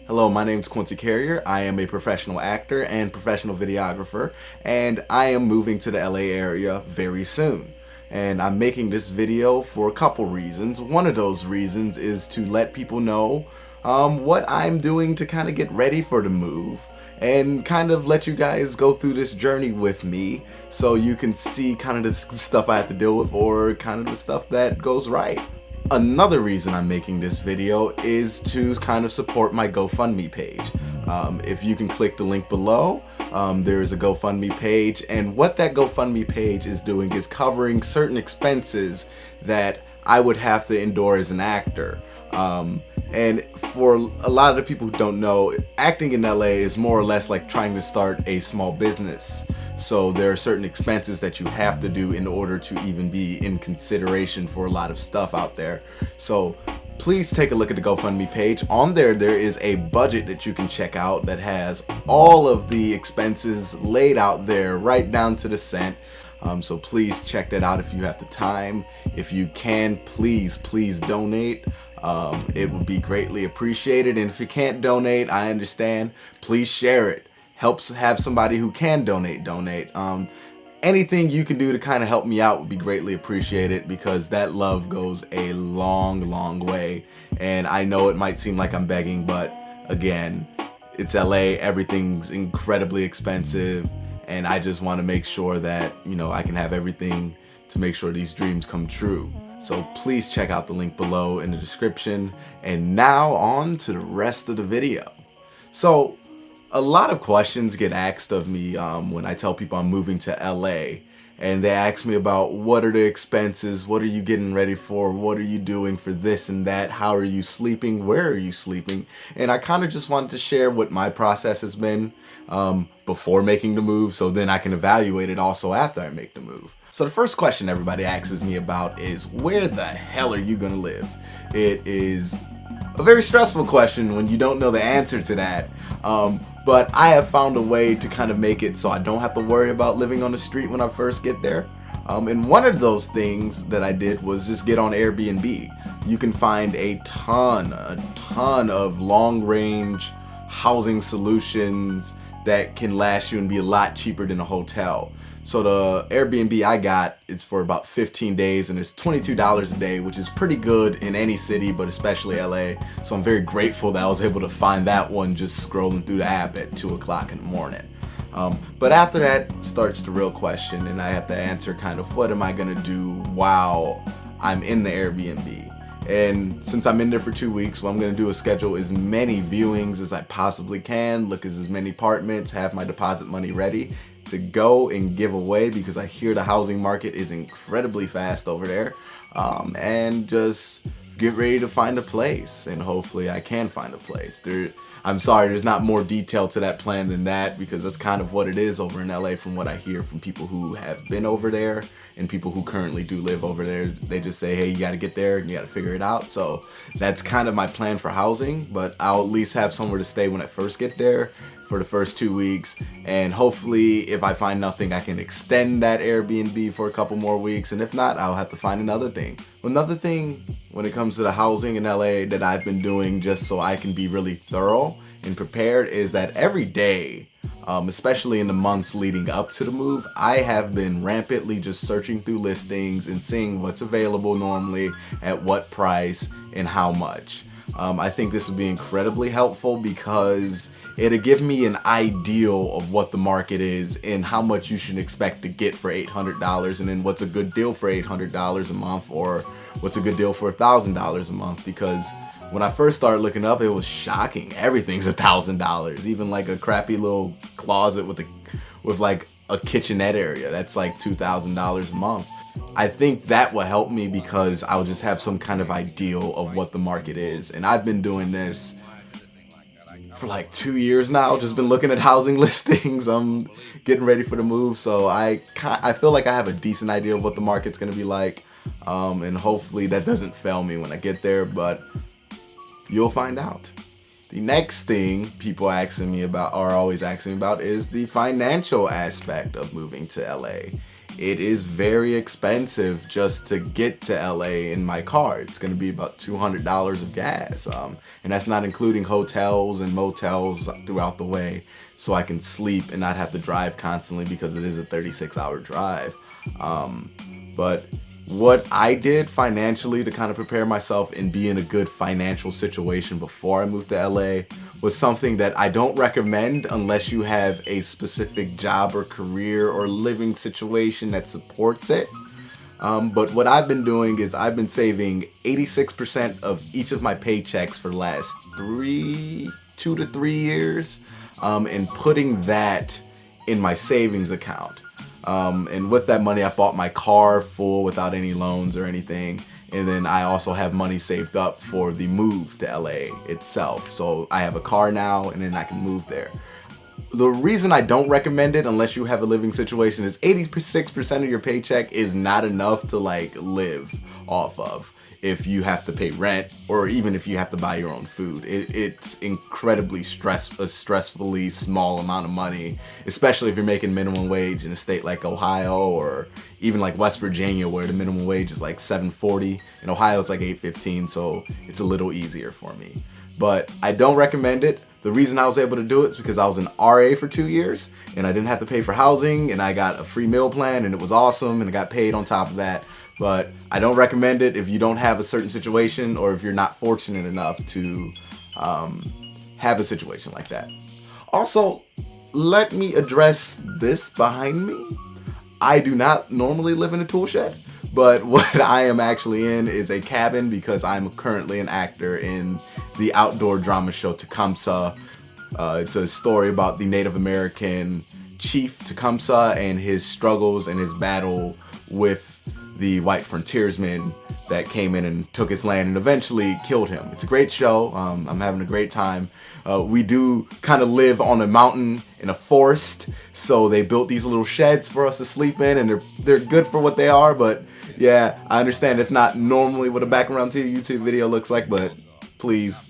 Hello, my name is Quincy Carrier. I am a professional actor and professional videographer, and I am moving to the LA area very soon. And I'm making this video for a couple reasons. One of those reasons is to let people know what I'm doing to kind of get ready for the move, and kind of let you guys go through this journey with me so you can see kind of the stuff I have to deal with, or kind of the stuff that goes right. Another reason I'm making this video is to kind of support my GoFundMe page. If you can click the link below, there's a GoFundMe page, and what that GoFundMe page is doing is covering certain expenses that I would have to endure as an actor. And for a lot of the people who don't know, acting in LA is more or less like trying to start a small business. So there are certain expenses that you have to do in order to even be in consideration for a lot of stuff out there. So please take a look at the GoFundMe page. On there is a budget that you can check out that has all of the expenses laid out there right down to the cent. So please check that out if you have the time. If you can, please donate. It would be greatly appreciated. And if you can't donate, I understand. Please share it. Helps have somebody who can donate. Anything you can do to kind of help me out would be greatly appreciated, because that love goes a long way. And I know it might seem like I'm begging, but again, it's LA, everything's incredibly expensive, and I just want to make sure that, you know, I can have everything to make sure these dreams come true. So please check out the link below in the description. And now on to the rest of the video. So a lot of questions get asked of me when I tell people I'm moving to LA, and they ask me about what are the expenses, what are you getting ready for, what are you doing for this and that, how are you sleeping, where are you sleeping. And I kind of just wanted to share what my process has been before making the move, so then I can evaluate it also after I make the move. So the first question everybody asks me about is, where the hell are you gonna live? It is a very stressful question when you don't know the answer to that. But I have found a way to kind of make it so I don't have to worry about living on the street when I first get there. And one of those things that I did was just get on Airbnb. You can find a ton of long-range housing solutions that can last you and be a lot cheaper than a hotel. So the Airbnb I got is for about 15 days, and it's $22 a day, which is pretty good in any city, but especially LA. So I'm very grateful that I was able to find that one just scrolling through the app at 2 o'clock in the morning. But after that starts the real question, and I have to answer kind of what am I gonna do while I'm in the Airbnb. And since I'm in there for 2 weeks, what I'm gonna do is schedule as many viewings as I possibly can, look at as many apartments, have my deposit money ready to go and give away, because I hear the housing market is incredibly fast over there, and just get ready to find a place, and hopefully I can find a place. I'm sorry, there's not more detail to that plan than that, because that's kind of what it is over in LA from what I hear from people who have been over there and people who currently do live over there. They just say, hey, you got to get there and you got to figure it out. So that's kind of my plan for housing, but I'll at least have somewhere to stay when I first get there for the first 2 weeks, and hopefully if I find nothing, I can extend that Airbnb for a couple more weeks, and if not, I'll have to find another thing. Another thing when it comes to the housing in LA that I've been doing just so I can be really thorough and prepared is that every day, especially in the months leading up to the move, I have been rampantly just searching through listings and seeing what's available normally, at what price, and how much. I think this would be incredibly helpful, because it'll give me an ideal of what the market is and how much you should expect to get for $800, and then what's a good deal for $800 a month, or what's a good deal for $1,000 a month. Because when I first started looking up, it was shocking. Everything's $1,000. Even like a crappy little closet with like a kitchenette area, that's like $2,000 a month. I think that will help me, because I'll just have some kind of ideal of what the market is. And I've been doing this for like 2 years now, just been looking at housing listings. I'm getting ready for the move, so I feel like I have a decent idea of what the market's gonna be like, and hopefully that doesn't fail me when I get there. But You'll find out. The next thing people asking me about, are always asking me about, is the financial aspect of moving to LA. It is very expensive just to get to LA in my car. It's gonna be about $200 of gas. And that's not including hotels and motels throughout the way, so I can sleep and not have to drive constantly, because it is a 36-hour drive. But what I did financially to kind of prepare myself and be in a good financial situation before I moved to LA was something that I don't recommend unless you have a specific job or career or living situation that supports it. But what I've been doing is I've been saving 86% of each of my paychecks for the last 2 to 3 years, and putting that in my savings account. And with that money, I bought my car full without any loans or anything. And then I also have money saved up for the move to LA itself. So I have a car now, and then I can move there. The reason I don't recommend it unless you have a living situation is 86% of your paycheck is not enough to like live off of if you have to pay rent, or even if you have to buy your own food. It's incredibly a stressfully small amount of money, especially if you're making minimum wage in a state like Ohio, or even like West Virginia, where the minimum wage is like $7.40. In Ohio it's like $8.15, so it's a little easier for me. But I don't recommend it. The reason I was able to do it is because I was an RA for 2 years, and I didn't have to pay for housing, and I got a free meal plan, and it was awesome, and I got paid on top of that. But I don't recommend it if you don't have a certain situation, or if you're not fortunate enough to have a situation like that. Also, let me address this behind me. I do not normally live in a tool shed, but what I am actually in is a cabin, because I'm currently an actor in the outdoor drama show Tecumseh. It's a story about the Native American chief Tecumseh and his struggles and his battle with the white frontiersmen that came in and took his land and eventually killed him. It's a great show. I'm having a great time. We do kind of live on a mountain in a forest, so they built these little sheds for us to sleep in, and they're good for what they are. But yeah, I understand it's not normally what a background to a YouTube video looks like, but please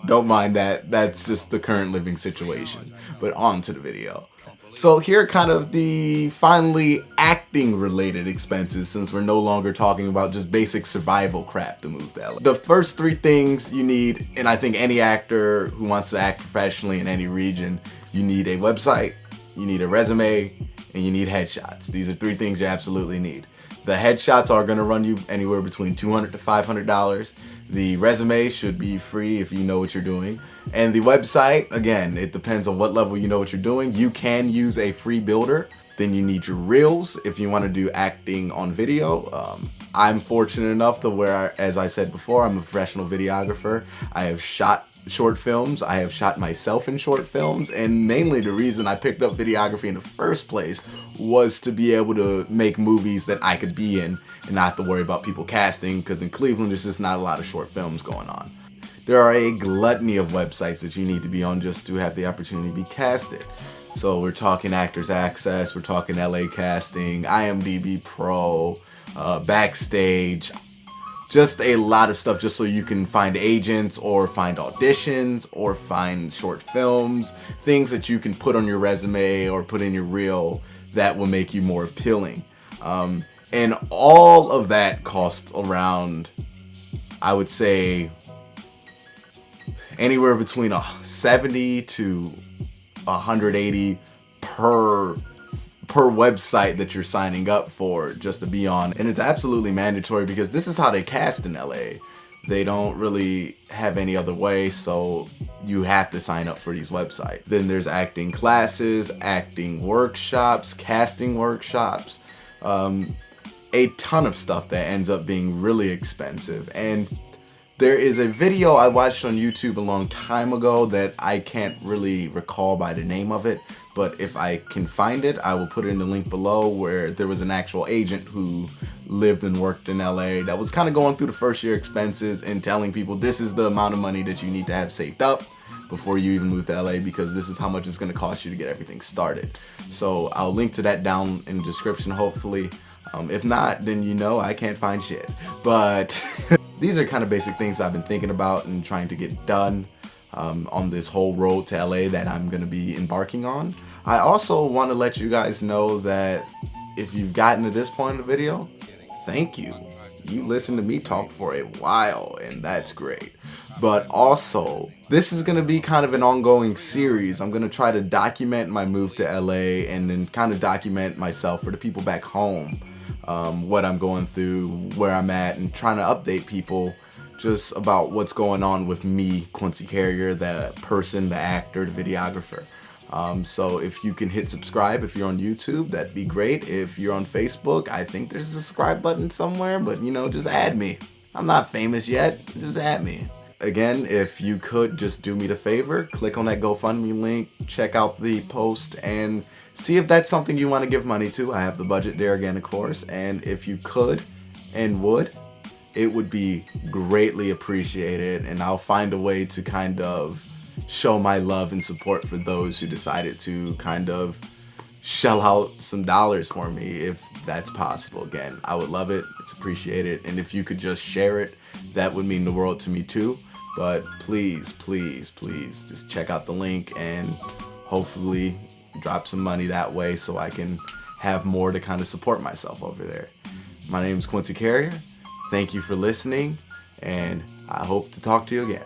don't mind that. That's just the current living situation. But on to the video. So here are kind of the finally acting related expenses, since we're no longer talking about just basic survival crap to move to LA. The first 3 things you need, and I think any actor who wants to act professionally in any region, you need a website, you need a resume, and you need headshots. These are 3 things you absolutely need. The headshots are going to run you anywhere between $200 to $500. The resume should be free if you know what you're doing. And the website, again, it depends on what level you know what you're doing. You can use a free builder. Then you need your reels if you want to do acting on video. I'm fortunate enough to where, as I said before, I'm a professional videographer. I have shot short films. I have shot myself in short films, and mainly the reason I picked up videography in the first place was to be able to make movies that I could be in and not have to worry about people casting, because in Cleveland there's just not a lot of short films going on. There are a gluttony of websites that you need to be on just to have the opportunity to be casted. So we're talking Actors Access, we're talking LA Casting, IMDb Pro, Backstage, just a lot of stuff just so you can find agents or find auditions or find short films, things that you can put on your resume or put in your reel that will make you more appealing. And all of that costs around, I would say, anywhere between $70 to $180 per website that you're signing up for just to be on. And it's absolutely mandatory, because this is how they cast in LA. They don't really have any other way, so you have to sign up for these websites. Then there's acting classes, acting workshops, casting workshops, a ton of stuff that ends up being really expensive. And there is a video I watched on YouTube a long time ago that I can't really recall by the name of it, but if I can find it, I will put it in the link below, where there was an actual agent who lived and worked in LA that was kind of going through the first year expenses and telling people this is the amount of money that you need to have saved up before you even move to LA, because this is how much it's going to cost you to get everything started. So I'll link to that down in the description, hopefully. If not, then you know I can't find shit. But these are kind of basic things I've been thinking about and trying to get done on this whole road to LA that I'm going to be embarking on. I also want to let you guys know that if you've gotten to this point of the video, thank you. You listened to me talk for a while, and that's great. But also, this is going to be kind of an ongoing series. I'm going to try to document my move to LA and then kind of document myself for the people back home, what I'm going through, where I'm at, and trying to update people just about what's going on with me, Quincy Carrier, the person, the actor, the videographer. So if you can hit subscribe if you're on YouTube, that'd be great. If you're on Facebook, I think there's a subscribe button somewhere, but you know, just add me. I'm not famous yet, just add me. Again, if you could just do me the favor, click on that GoFundMe link, check out the post, and see if that's something you want to give money to. I have the budget there again, of course, and if you could and would, it would be greatly appreciated, and I'll find a way to kind of show my love and support for those who decided to kind of shell out some dollars for me, if that's possible. Again, I would love it, it's appreciated, and if you could just share it, that would mean the world to me too. But please, please, please, just check out the link and hopefully drop some money that way so I can have more to kind of support myself over there. My name is Quincy Carrier. Thank you for listening, and I hope to talk to you again.